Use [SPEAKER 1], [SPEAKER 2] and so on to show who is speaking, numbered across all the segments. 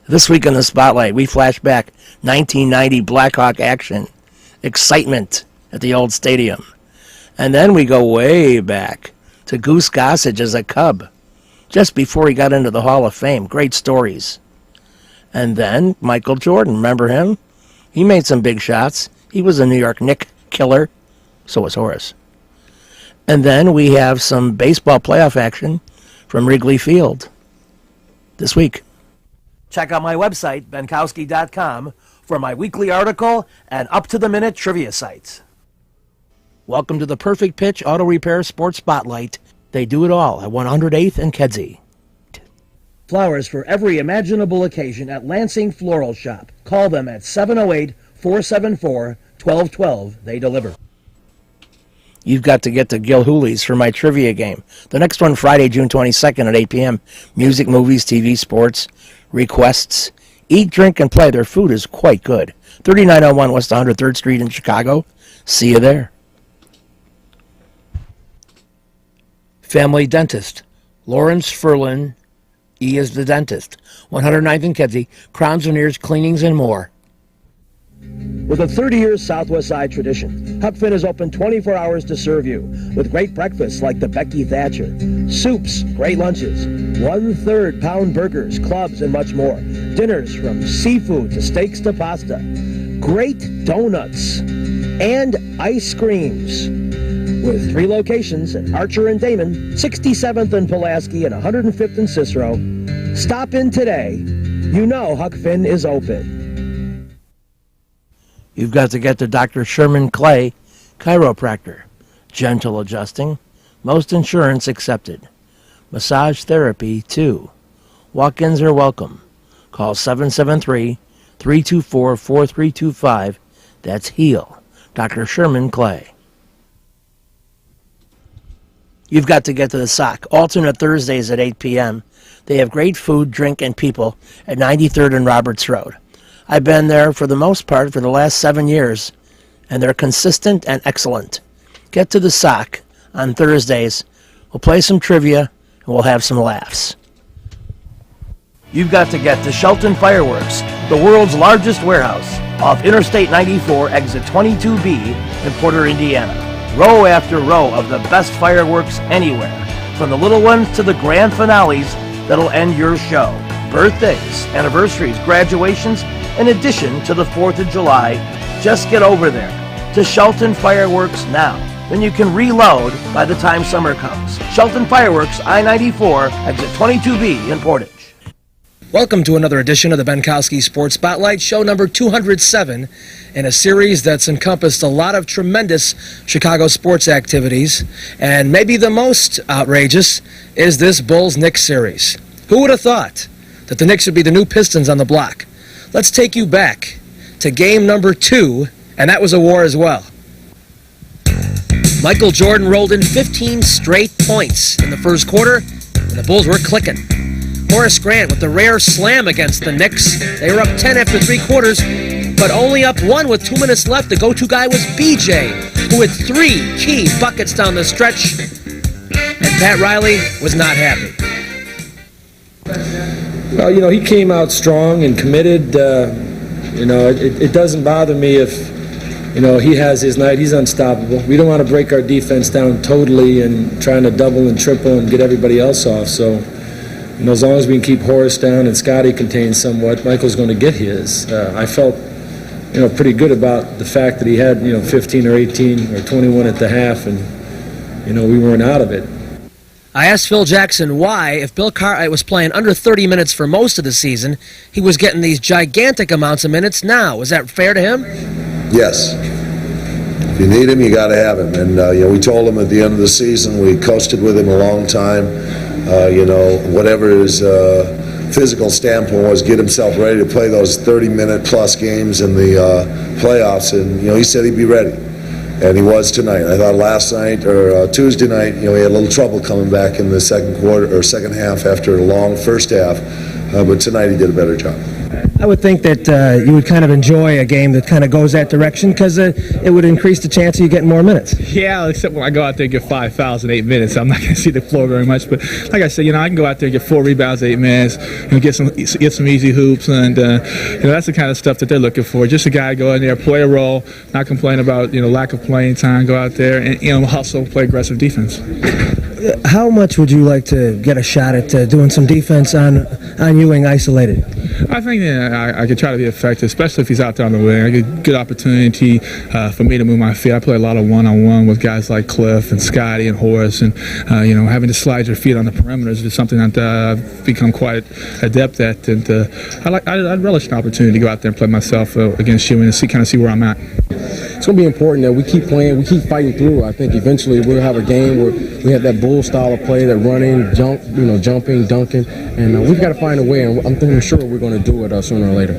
[SPEAKER 1] This week in the Spotlight, we flash back 1990 Blackhawk action, excitement at the old stadium. And then we go way back to Goose Gossage as a Cub, just before he got into the Hall of Fame. Great stories. And then Michael Jordan, remember him? He made some big shots. He was a New York Knick killer. So was Horace. And then we have some baseball playoff action from Wrigley Field this week. Check out my website, benkowski.com, for my weekly article and up-to-the-minute trivia sites. Welcome to the Perfect Pitch Auto Repair Sports Spotlight. They do it all at 108th and Kedzie. Flowers for every imaginable occasion at Lansing Floral Shop. Call them at 708-474-1212. They deliver. You've got to get to Gilhooly's for my trivia game. The next one Friday, June 22nd at 8 p.m. Music, movies, TV, sports, requests. Eat, drink, and play. Their food is quite good. 3901 West 103rd Street in Chicago. See you there. Family Dentist. Lawrence Ferlin. He is the dentist. 109th and Kedzie. Crowns, veneers, cleanings, and more. With a 30-year Southwest Side tradition, Huck Finn is open 24 hours to serve you with great breakfasts like the Becky Thatcher, soups, great lunches, 1/3 pound burgers, clubs, and much more. Dinners from seafood to steaks to pasta, great donuts, and ice creams. With 3 locations at Archer and Damon, 67th and Pulaski, and 105th and Cicero. Stop in today. You know Huck Finn is open. You've got to get to Dr. Sherman Clay, chiropractor. Gentle adjusting. Most insurance accepted. Massage therapy, too. Walk-ins are welcome. Call 773-324-4325. That's HEAL. Dr. Sherman Clay. You've got to get to the Sock. Alternate Thursdays at 8 p.m. They have great food, drink, and people at 93rd and Roberts Road. I've been there for the most part for the last 7 years, and they're consistent and excellent. Get to the Sock on Thursdays. We'll play some trivia, and we'll have some laughs. You've got to get to Shelton Fireworks, the world's largest warehouse, off Interstate 94, exit 22B in Porter, Indiana. Row after row of the best fireworks anywhere, from the little ones to the grand finales that'll end your show. Birthdays, anniversaries, graduations, in addition to the 4th of July. Just get over there to Shelton Fireworks now. Then you can reload by the time summer comes. Shelton Fireworks, I-94, exit 22B in Portage. Welcome to another edition of the Benkowski Sports Spotlight, show number 207, in a series that's encompassed a lot of tremendous Chicago sports activities, and maybe the most outrageous is this Bulls-Knicks series. Who would have thought that the Knicks would be the new Pistons on the block? Let's take you back to game number 2, and that was a war as well. Michael Jordan rolled in 15 straight points in the first quarter, and the Bulls were clicking. Horace Grant with the rare slam against the Knicks. They were up 10 after 3 quarters, but only up 1 with 2 minutes left. The go-to guy was BJ, who had 3 key buckets down the stretch, and Pat Riley was not happy.
[SPEAKER 2] Well, he came out strong and committed. It doesn't bother me if, he has his night. He's unstoppable. We don't want to break our defense down totally and trying to double and triple and get everybody else off. So, as long as we can keep Horace down and Scotty contained somewhat, Michael's going to get his. I felt, pretty good about the fact that he had, 15 or 18 or 21 at the half, and, we weren't out of it.
[SPEAKER 1] I asked Phil Jackson why, if Bill Cartwright was playing under 30 minutes for most of the season, he was getting these gigantic amounts of minutes now. Was that fair to him?
[SPEAKER 3] Yes. If you need him, you got to have him. And, we told him at the end of the season, we coached it with him a long time, whatever his physical standpoint was, get himself ready to play those 30-minute plus games in the playoffs. And, he said he'd be ready. And he was tonight. I thought last night or Tuesday night, he had a little trouble coming back in the second half after a long first half. But tonight he did a better job.
[SPEAKER 4] I would think that you would kind of enjoy a game that kind of goes that direction because it would increase the chance of you getting more minutes.
[SPEAKER 5] Yeah, except when I go out there and get 5 fouls in 8 minutes, I'm not going to see the floor very much. But like I said, I can go out there and get 4 rebounds in 8 minutes, get some easy hoops, and that's the kind of stuff that they're looking for. Just a guy to go in there, play a role, not complain about lack of playing time, go out there and hustle, play aggressive defense.
[SPEAKER 4] How much would you like to get a shot at doing some defense on Ewing isolated?
[SPEAKER 5] I think that I could try to be effective, especially if he's out there on the wing. I get a good opportunity for me to move my feet. I play a lot of one-on-one with guys like Cliff and Scotty and Horace, and having to slide your feet on the perimeters is something that I've become quite adept at. And I'd relish an opportunity to go out there and play myself against Ewing and see where I'm at.
[SPEAKER 6] It's going to be important that we keep playing, we keep fighting through. I think eventually we'll have a game where we have that bull style of play, that running, jumping, dunking, and we've got to find a way, and I'm sure we're going to do it sooner or later.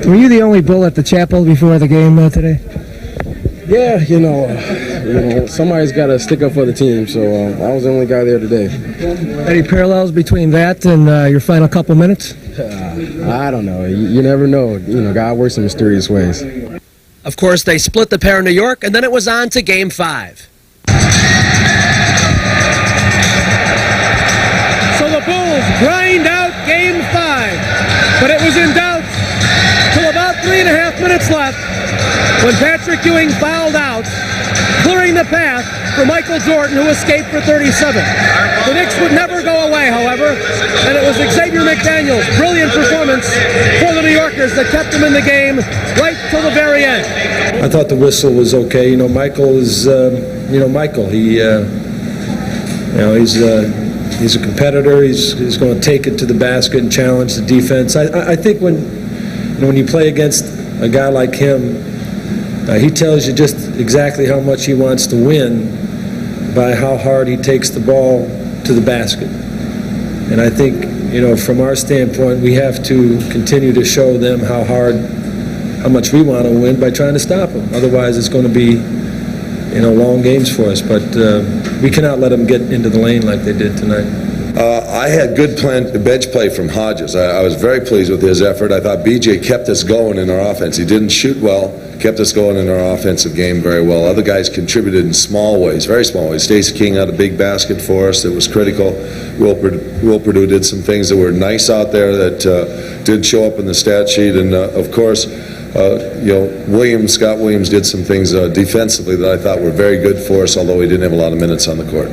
[SPEAKER 4] Were you the only bull at the chapel before the game today?
[SPEAKER 6] Yeah, somebody's got to stick up for the team, so I was the only guy there today.
[SPEAKER 4] Any parallels between that and your final couple minutes?
[SPEAKER 6] I don't know. You never know. God works in mysterious ways.
[SPEAKER 1] Of course, they split the pair in New York, and then it was on to Game 5.
[SPEAKER 7] So the Bulls grind out Game 5, but it was in doubt till about 3.5 minutes left when Patrick Ewing fouled out, clearing the path for Michael Jordan, who escaped for 37. The Knicks would never go away, however, and it was Xavier McDaniel's brilliant performance for the New Yorkers that kept them in the game right till the very end.
[SPEAKER 2] I thought the whistle was okay. Michael is, Michael. He's a competitor. He's going to take it to the basket and challenge the defense. I think when you play against a guy like him, he tells you just exactly how much he wants to win by how hard he takes the ball to the basket. And I think, from our standpoint, we have to continue to show them how much we want to win by trying to stop them. Otherwise, it's going to be, long games for us. But we cannot let them get into the lane like they did tonight.
[SPEAKER 3] I had good bench play from Hodges. I was very pleased with his effort. I thought BJ kept us going in our offense. He didn't shoot well, kept us going in our offensive game very well. Other guys contributed in small ways, very small ways. Stacey King had a big basket for us that was critical. Will Perdue did some things that were nice out there that did show up in the stat sheet. And, of course, Scott Williams did some things defensively that I thought were very good for us, although he didn't have a lot of minutes on the court.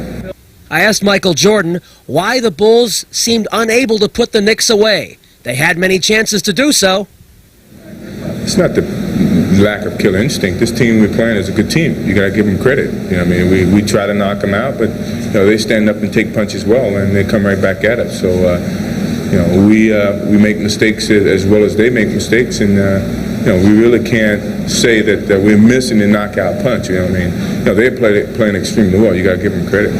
[SPEAKER 1] I asked Michael Jordan why the Bulls seemed unable to put the Knicks away. They had many chances to do so.
[SPEAKER 8] It's not the lack of killer instinct. This team we're playing is a good team. You got to give them credit. We try to knock them out, but they stand up and take punches well, and they come right back at us. So we make mistakes as well as they make mistakes, and we really can't say that we're missing the knockout punch. They're playing extremely well. You got to give them credit.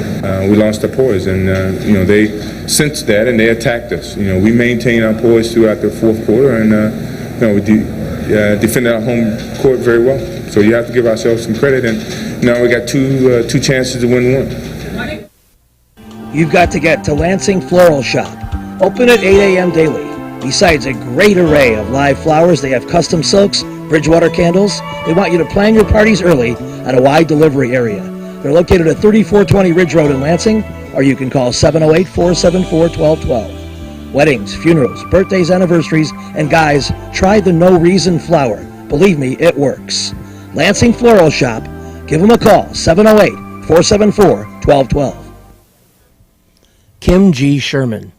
[SPEAKER 8] We lost our poise, and they sensed that and they attacked us. We maintained our poise throughout the fourth quarter, and we defended our home court very well. So you have to give ourselves some credit, and now we got two chances to win one.
[SPEAKER 1] You've got to get to Lansing Floral Shop. Open at 8 a.m. daily. Besides a great array of live flowers, they have custom silks, Bridgewater candles. They want you to plan your parties early at a wide delivery area. They're located at 3420 Ridge Road in Lansing, or you can call 708-474-1212. Weddings, funerals, birthdays, anniversaries, and guys, try the No Reason flower. Believe me, it works. Lansing Floral Shop. Give them a call, 708-474-1212. Kim G. Sherman,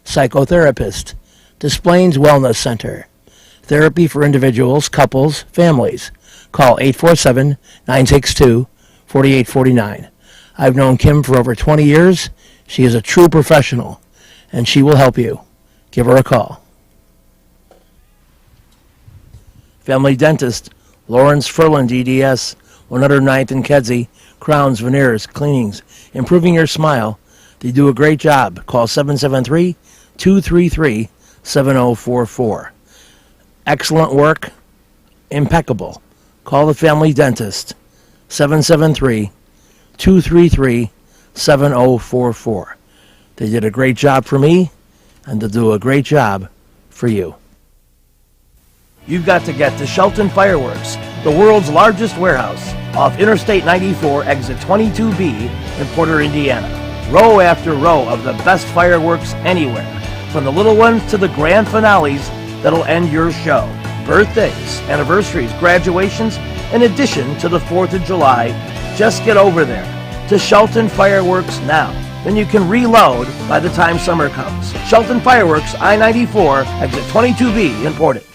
[SPEAKER 1] psychotherapist, Des Plaines Wellness Center. Therapy for individuals, couples, families. Call 847-962-4849. I've known Kim for over 20 years. She is a true professional, and she will help you. Give her a call. Family Dentist, Lawrence Furland DDS, 109th and Kedzie, crowns, veneers, cleanings, improving your smile. They do a great job. Call 773-233-7044. Excellent work, impeccable. Call the Family Dentist, 773-233-7044. They did a great job for me, and to do a great job for you. You've got to get to Shelton Fireworks, the world's largest warehouse, off Interstate 94, exit 22B in Porter, Indiana. Row after row of the best fireworks anywhere, from the little ones to the grand finales that'll end your show. Birthdays, anniversaries, graduations, in addition to the 4th of July. Just get over there to Shelton Fireworks now. Then you can reload by the time summer comes. Shelton Fireworks, I-94, exit 22B in Portage.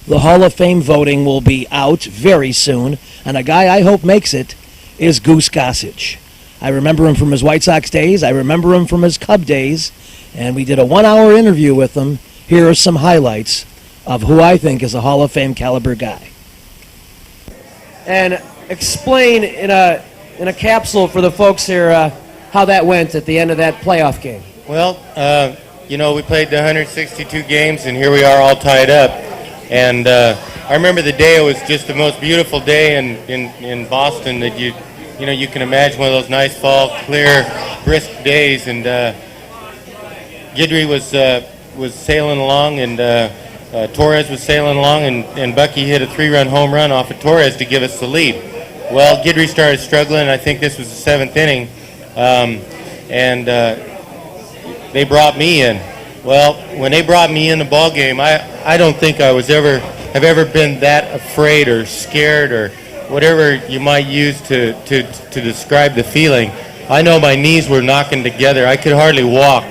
[SPEAKER 1] The Hall of Fame voting will be out very soon, and a guy I hope makes it is Goose Gossage. I remember him from his White Sox days. I remember him from his Cub days, and we did a 1-hour interview with him. Here are some highlights of who I think is a Hall of Fame caliber guy.
[SPEAKER 7] And explain in a capsule for the folks here how that went at the end of that playoff game.
[SPEAKER 9] Well, we played the 162 games, and here we are all tied up. And I remember the day. It was just the most beautiful day in Boston that you can imagine. One of those nice fall, clear, brisk days. And Guidry was sailing along, and Torres was sailing along, and Bucky hit a 3-run home run off of Torres to give us the lead. Well, Guidry started struggling. I think this was the 7th inning, and they brought me in. Well, when they brought me in the ball game, I don't think I have ever been that afraid or scared or whatever you might use to describe the feeling. I know my knees were knocking together. I could hardly walk.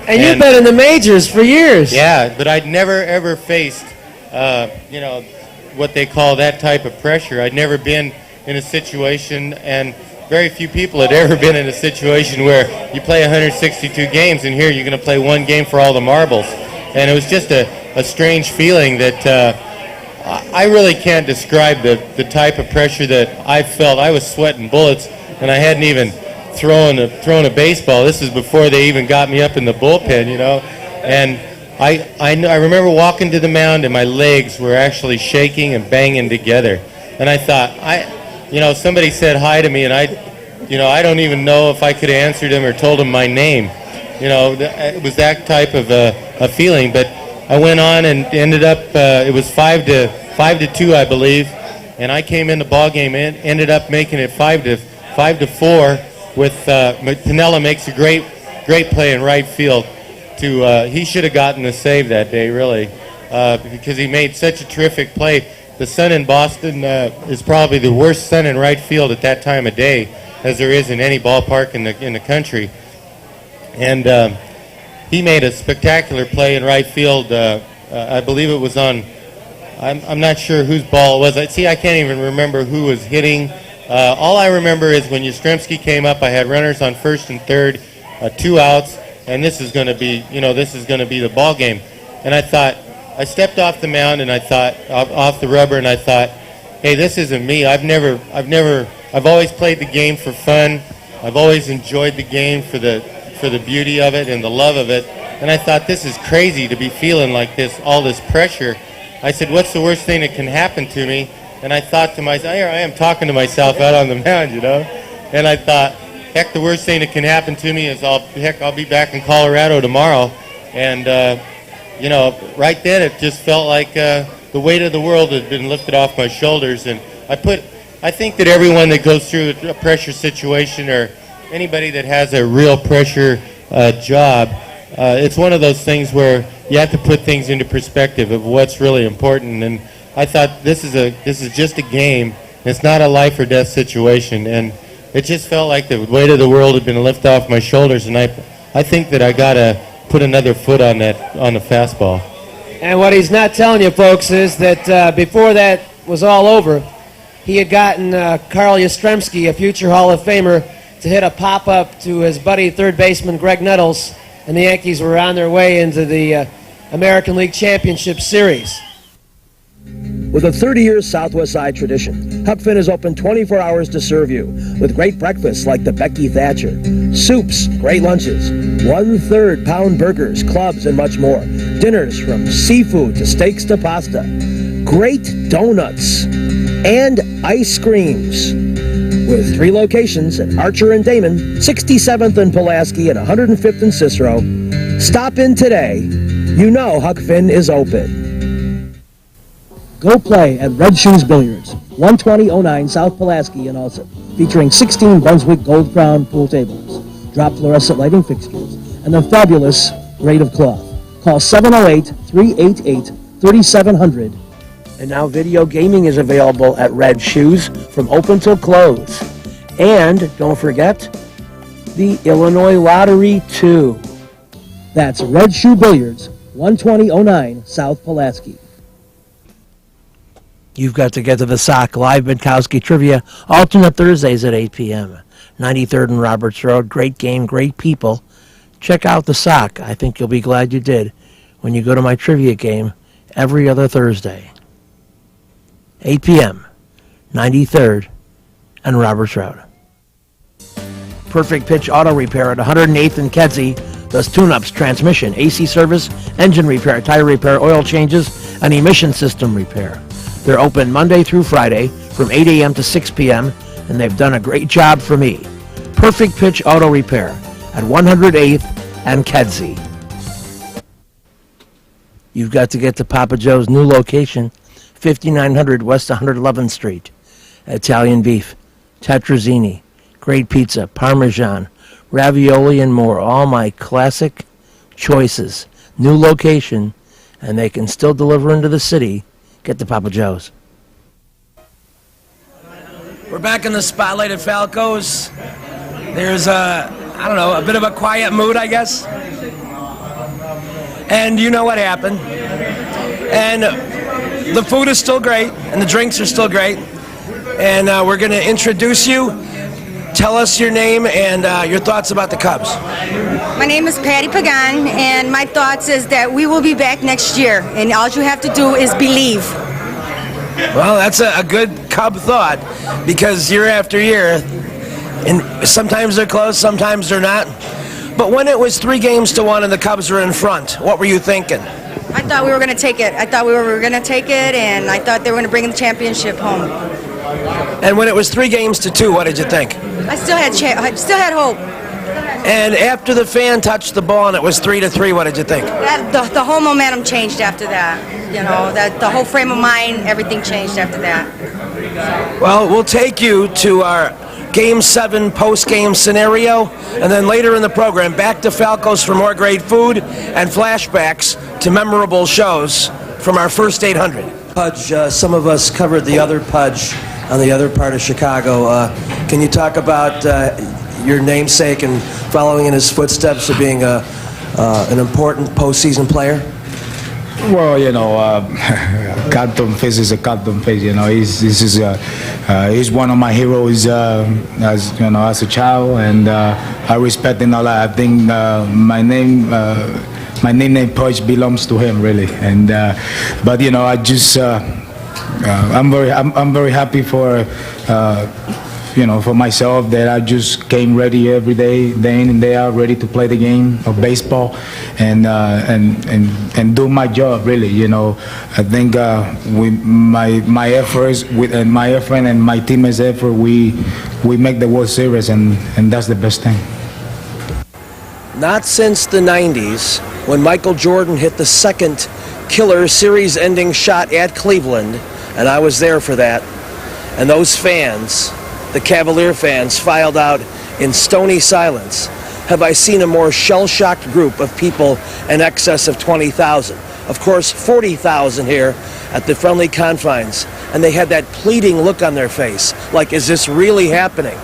[SPEAKER 7] And you've been in the majors for years.
[SPEAKER 9] Yeah, but I'd never ever faced, what they call that type of pressure. I'd never been in a situation, and very few people had ever been in a situation where you play 162 games, and here you're going to play one game for all the marbles. And it was just a strange feeling that I really can't describe the type of pressure that I felt. I was sweating bullets, and I hadn't even thrown a baseball. This is before they even got me up in the bullpen, And I remember walking to the mound, and my legs were actually shaking and banging together. And I thought, somebody said hi to me, and I don't even know if I could have answered him or told him my name. It was that type of a feeling. But I went on and ended up. It was 5-2, I believe, and I came in the ball game and ended up making it 5-4. With Piniella makes a great play in right field. He should have gotten the save that day, really, because he made such a terrific play. The sun in Boston is probably the worst sun in right field at that time of day as there is in any ballpark in the country. And he made a spectacular play in right field. I believe it was on. I'm not sure whose ball it was. I can't even remember who was hitting. All I remember is when Yastrzemski came up, I had runners on first and third, 2 outs, and this is going to be the ball game. And I thought, I stepped off the mound and I thought, off the rubber, and I thought, hey, this isn't me. I've always played the game for fun. I've always enjoyed the game for the beauty of it and the love of it. And I thought, this is crazy to be feeling like this, all this pressure. I said, what's the worst thing that can happen to me? And I thought to myself, here I am talking to myself out on the mound, And I thought, heck, the worst thing that can happen to me is I'll be back in Colorado tomorrow. And, right then it just felt like the weight of the world had been lifted off my shoulders. And I think that everyone that goes through a pressure situation, or anybody that has a real pressure job, it's one of those things where you have to put things into perspective of what's really important. And I thought, this is just a game. It's not a life or death situation, and it just felt like the weight of the world had been lifted off my shoulders. And I think that I gotta put another foot on the fastball.
[SPEAKER 7] And what he's not telling you, folks, is that before that was all over, he had gotten Carl Yastrzemski, a future Hall of Famer, to hit a pop-up to his buddy third baseman Greg Nettles, and the Yankees were on their way into the American League Championship Series.
[SPEAKER 1] With a 30-year Southwest Side tradition, Huck Finn is open 24 hours to serve you with great breakfasts like the Becky Thatcher, soups, great lunches, 1/3 pound burgers, clubs, and much more. Dinners from seafood to steaks to pasta, great donuts, and ice creams. With 3 locations at Archer and Damon, 67th and Pulaski, and 105th and Cicero. Stop in today. You know Huck Finn is open. Go play at Red Shoes Billiards, 12009 South Pulaski in Alsip, featuring 16 Brunswick Gold Crown pool tables, drop fluorescent lighting fixtures, and a fabulous grade of cloth. Call 708-388-3700. And now video gaming is available at Red Shoes from open till close. And don't forget, the Illinois Lottery too. That's Red Shoe Billiards, 12009 South Pulaski. You've got to get to the Sock live Bienkowski trivia, alternate Thursdays at 8 p.m. 93rd and Roberts Road. Great game, great people. Check out the Sock. I think you'll be glad you did when you go to my trivia game every other Thursday. 8 p.m., 93rd and Roberts Road. Perfect Pitch Auto Repair at 108th and Kedzie does tune-ups, transmission, AC service, engine repair, tire repair, oil changes, and emission system repair. They're open Monday through Friday from 8 a.m. to 6 p.m., and they've done a great job for me. Perfect Pitch Auto Repair at 108th and Kedzie. You've got to get to Papa Joe's new location, 5900 West 111th Street. Italian beef, tetrazzini, great pizza, parmesan, ravioli, and more. All my classic choices. New location, and they can still deliver into the city. Get to Papa Joe's. We're back in the spotlight at Falco's. There's a bit of a quiet mood, I guess. And you know what happened. And the food is still great, and the drinks are still great. And we're going to introduce you. Tell us your name and your thoughts about the Cubs.
[SPEAKER 10] My name is Patty Pagan, and my thoughts is that we will be back next year, and all you have to do is believe.
[SPEAKER 1] Well, that's a good Cub thought, because year after year, and sometimes they're close, sometimes they're not. But when it was 3-1 and the Cubs were in front, what were you thinking?
[SPEAKER 10] I thought we were going to take it. I thought we were going to take it, and I thought they were going to bring the championship home.
[SPEAKER 1] And when it was 3-2, what did you think?
[SPEAKER 10] I still had hope.
[SPEAKER 1] And after the fan touched the ball and it was 3-3, what did you think?
[SPEAKER 10] The whole momentum changed after that. You know, the whole frame of mind, everything changed after that.
[SPEAKER 1] Well, we'll take you to our Game 7 post-game scenario, and then later in the program, back to Falco's for more great food and flashbacks to memorable shows from our first 800. Pudge, some of us covered the other Pudge on the other part of Chicago. Can you talk about your namesake and following in his footsteps of being an important postseason player?
[SPEAKER 11] Well, you know, Carlton Fisk is a Carlton Fisk. You know, he's one of my heroes as a child, and I respect him a lot. I think my nickname Pudge belongs to him, really. And but you know, I just I'm very happy for. For myself, that I just came ready every day in and day out, ready to play the game of baseball, and do my job. Really, you know, I think with my efforts, and my teammates' effort, we make the World Series, and that's the best thing.
[SPEAKER 1] Not since the 90s, when Michael Jordan hit the second killer series-ending shot at Cleveland, and I was there for that, and those fans, the Cavalier fans, filed out in stony silence, have I seen a more shell-shocked group of people in excess of 20,000. Of course, 40,000 here at the friendly confines, and they had that pleading look on their face, like, is this really happening?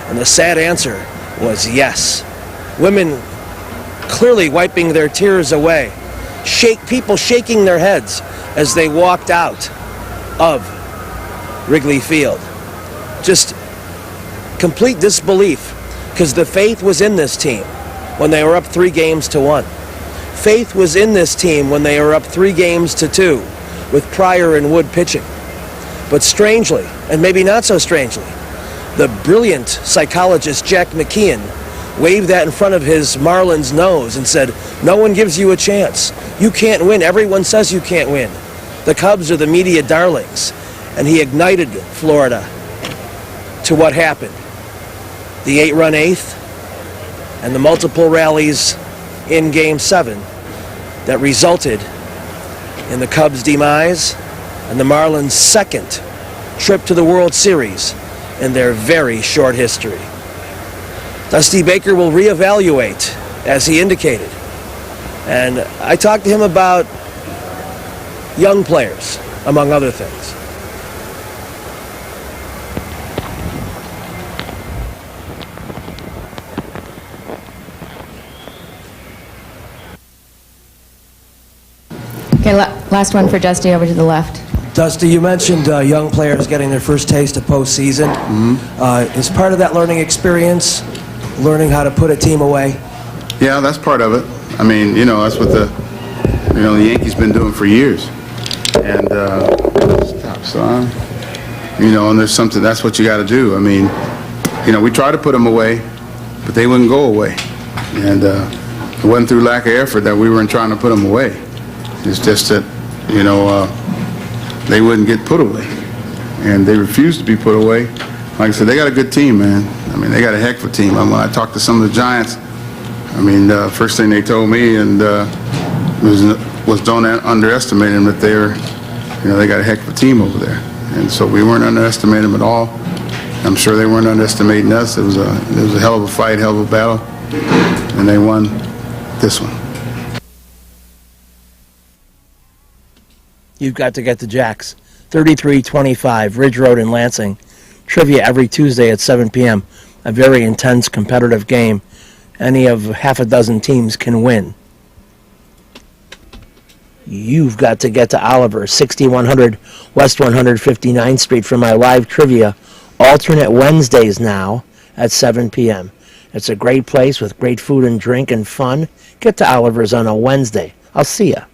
[SPEAKER 1] And the sad answer was yes. Women clearly wiping their tears away, people shaking their heads as they walked out of Wrigley Field. Just complete disbelief, because the faith was in this team when they were up 3-1. Faith was in this team when they were up 3-2 with Pryor and Wood pitching. But strangely, and maybe not so strangely, the brilliant psychologist Jack McKeon waved that in front of his Marlins nose and said, no one gives you a chance. You can't win. Everyone says you can't win. The Cubs are the media darlings. And he ignited Florida. to what happened. The 8-run eighth and the multiple rallies in Game 7 that resulted in the Cubs' demise and the Marlins' second trip to the World Series in their very short history. Dusty Baker will reevaluate, as he indicated. And I talked to him about young players, among other things.
[SPEAKER 12] Okay, last one for Dusty, over to the left.
[SPEAKER 1] Dusty, you mentioned young players getting their first taste of postseason. Is part of that learning experience learning how to put a team away?
[SPEAKER 13] Yeah, that's part of it. I mean, you know, that's what the Yankees been doing for years. And you know, and there's something, that's what you got to do. I mean, you know, we try to put them away, but they wouldn't go away. And it wasn't through lack of effort that we weren't trying to put them away. It's just that, you know, they wouldn't get put away. And they refused to be put away. Like I said, they got a good team, man. I mean, they got a heck of a team. When I talked to some of the Giants, I mean, first thing they told me was don't underestimate them, that they're, you know, they got a heck of a team over there. And so we weren't underestimating them at all. I'm sure they weren't underestimating us. It was a hell of a fight, hell of a battle, and they won this one.
[SPEAKER 1] You've got to get the Jacks. 33-25, Ridge Road in Lansing. Trivia every Tuesday at 7 p.m. A very intense, competitive game. Any of half a dozen teams can win. You've got to get to Oliver, 6100 West 159th Street for my live trivia. Alternate Wednesdays now at 7 p.m. It's a great place with great food and drink and fun. Get to Oliver's on a Wednesday. I'll see ya.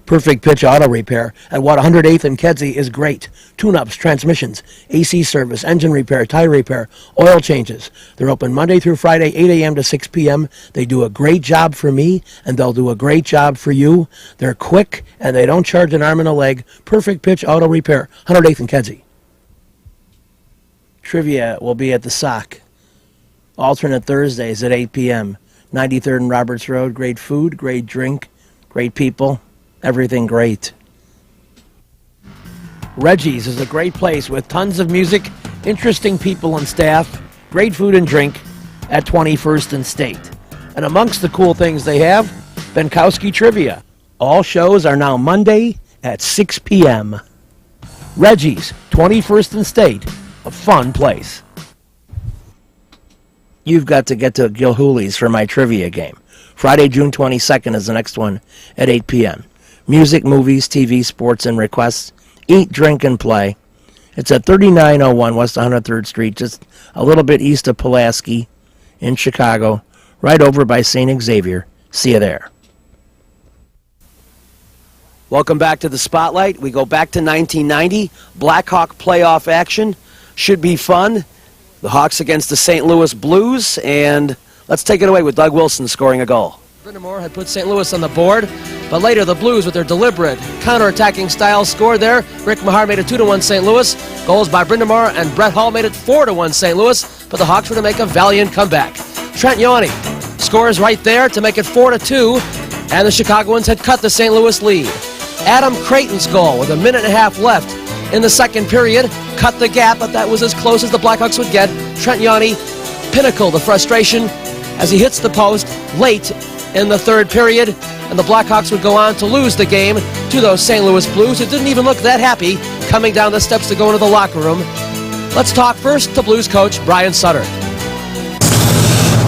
[SPEAKER 1] Perfect Pitch Auto Repair at 108th and Kedzie is great. Tune-ups, transmissions, AC service, engine repair, tire repair, oil changes. They're open Monday through Friday, 8 a.m. to 6 p.m. They do a great job for me, and they'll do a great job for you. They're quick, and they don't charge an arm and a leg. Perfect Pitch Auto Repair, 108th and Kedzie. Trivia will be at the Sock. Alternate Thursdays at 8 p.m. 93rd and Roberts Road. Great food, great drink, great people. Everything great. Reggie's is a great place with tons of music, interesting people and staff, great food and drink at 21st and State. And amongst the cool things they have, Benkowski Trivia. All shows are now Monday at 6 p.m. Reggie's, 21st and State, a fun place. You've got to get to Gilhooly's for my trivia game. Friday, June 22nd is the next one at 8 p.m. Music, movies, TV, sports, and requests. Eat, drink, and play. It's at 3901 West 103rd Street, just a little bit east of Pulaski in Chicago, right over by St. Xavier. See you there. Welcome back to the Spotlight. We go back to 1990. Blackhawk playoff action. Should be fun. The Hawks against the St. Louis Blues, and let's take it away with Doug Wilson scoring a goal. Brind'Amour had put St. Louis on the board, but later the Blues, with their deliberate counter-attacking style, scored there. Rick Mahar made it 2-1 St. Louis. Goals by Brind'Amour and Brett Hull made it 4-1 St. Louis, but the Hawks were to make a valiant comeback. Trent Yawney scores right there to make it 4-2, and the Chicagoans had cut the St. Louis lead. Adam Creighton's goal with a minute and a half left in the second period cut the gap, but that was as close as the Blackhawks would get. Trent Yawney pinnacled the frustration as he hits the post late in the third period, and the Blackhawks would go on to lose the game to those St. Louis Blues, who didn't even look that happy coming down the steps to go into the locker room. Let's talk first to Blues coach Brian Sutter.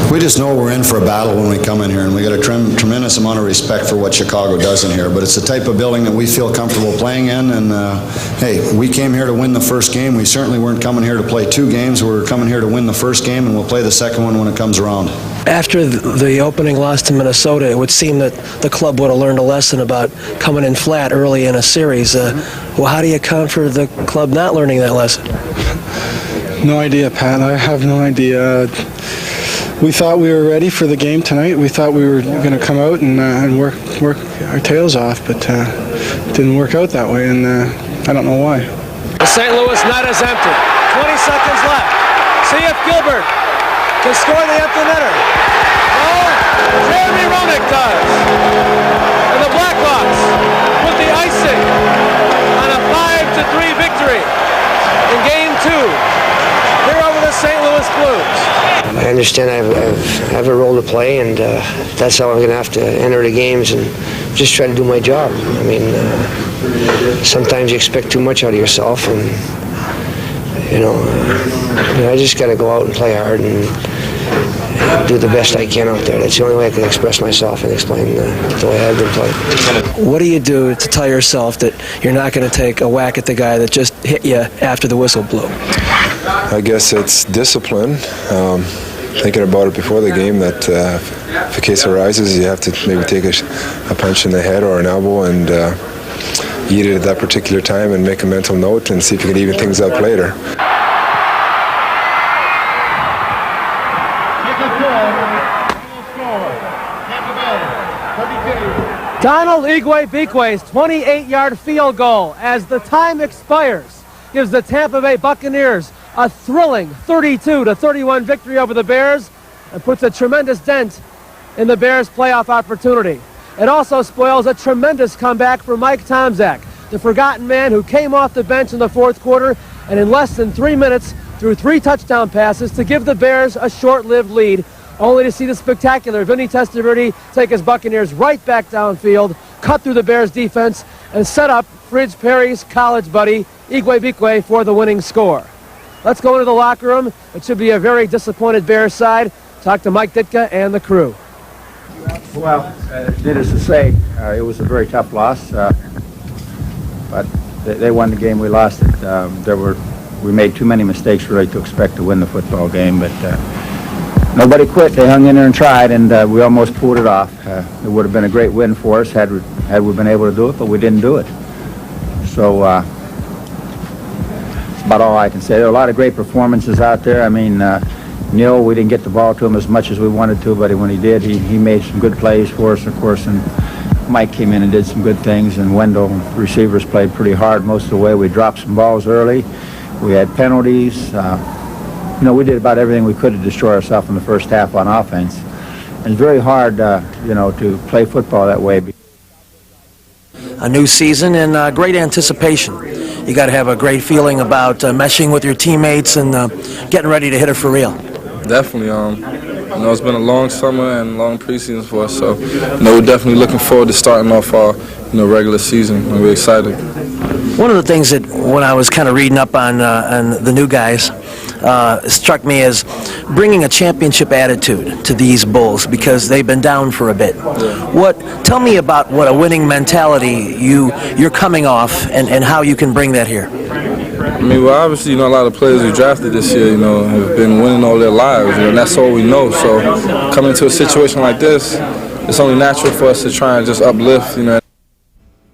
[SPEAKER 14] We just know we're in for a battle when we come in here, and we got a tremendous amount of respect for what Chicago does in here. But it's the type of building that we feel comfortable playing in, and hey, we came here to win the first game. We certainly weren't coming here to play two games. We were coming here to win the first game, and we'll play the second one when it comes around.
[SPEAKER 4] After the opening loss to Minnesota, it would seem that the club would have learned a lesson about coming in flat early in a series. Well, how do you account for the club not learning that lesson?
[SPEAKER 15] No idea, Pat. I have no idea. We thought we were ready for the game tonight. We thought we were going to come out and work our tails off, but it didn't work out that way, and I don't know why.
[SPEAKER 1] A
[SPEAKER 7] St. Louis net is empty. 20 seconds left. See if Gilbert can score the empty netter. No, Jeremy Roenick does. And the Blackhawks put the icing on a 5-3 victory in Game 2 here over the St. Louis Blues.
[SPEAKER 16] I understand I have a role to play, and that's how I'm going to have to enter the games and just try to do my job. I mean, sometimes you expect too much out of yourself, and I just got to go out and play hard and do the best I can out there. That's the only way I can express myself and explain the way I've been playing.
[SPEAKER 4] What do you do to tell yourself that you're not going to take a whack at the guy that just hit you after the whistle blew?
[SPEAKER 17] I guess it's discipline. Thinking about it before the game, that if a case arises, you have to maybe take a punch in the head or an elbow and eat it at that particular time and make a mental note and see if you can even things up later.
[SPEAKER 7] Donald Igwe-Beque's 28-yard field goal as the time expires gives the Tampa Bay Buccaneers a thrilling 32-31 victory over the Bears and puts a tremendous dent in the Bears' playoff opportunity. It also spoils a tremendous comeback for Mike Tomczak, the forgotten man who came off the bench in the fourth quarter and in less than 3 minutes threw 3 touchdown passes to give the Bears a short-lived lead, only to see the spectacular Vinny Testaverde take his Buccaneers right back downfield, cut through the Bears' defense, and set up Fridge Perry's college buddy, Igwe-Beque, for the winning score. Let's go into the locker room. It should be a very disappointed Bears side. Talk to Mike Ditka and the crew.
[SPEAKER 18] Well, needless to say, it was a very tough loss, but they won the game. We lost it. We made too many mistakes really to expect to win the football game, but nobody quit. They hung in there and tried, and we almost pulled it off. It would have been a great win for us had we been able to do it, but we didn't do it. So that's about all I can say. There are a lot of great performances out there. I mean, Neil, we didn't get the ball to him as much as we wanted to, but when he did, he made some good plays for us, of course, and Mike came in and did some good things, and Wendell, receivers, played pretty hard most of the way. We dropped some balls early. We had penalties. We did about everything we could to destroy ourselves in the first half on offense. And it's very hard, to play football that way.
[SPEAKER 1] A new season and great anticipation. You got to have a great feeling about meshing with your teammates and getting ready to hit it for real.
[SPEAKER 19] Definitely. It's been a long summer and long preseason for us, so we're definitely looking forward to starting off our regular season, and we're excited.
[SPEAKER 1] One of the things that when I was kind of reading up on the new guys struck me as bringing a championship attitude to these Bulls because they've been down for a bit. Tell me about what a winning mentality you're coming off and how you can bring that here.
[SPEAKER 19] I mean, well, obviously, a lot of players we drafted this year, have been winning all their lives, and that's all we know. So coming into a situation like this, it's only natural for us to try and just uplift,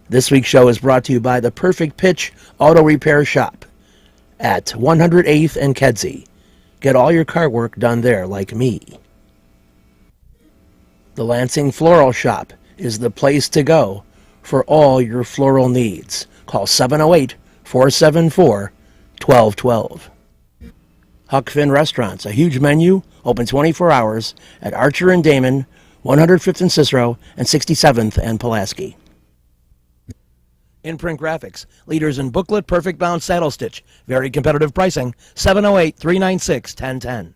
[SPEAKER 1] This week's show is brought to you by the Perfect Pitch Auto Repair Shop at 108th and Kedzie. Get all your car work done there like me. The Lansing Floral Shop is the place to go for all your floral needs. Call 708-474-1212. Huck Finn Restaurants, a huge menu, open 24 hours at Archer and Damon, 105th and Cicero, and 67th and Pulaski. Imprint Graphics, leaders in booklet, perfect bound saddle stitch. Very competitive pricing, 708-396-1010.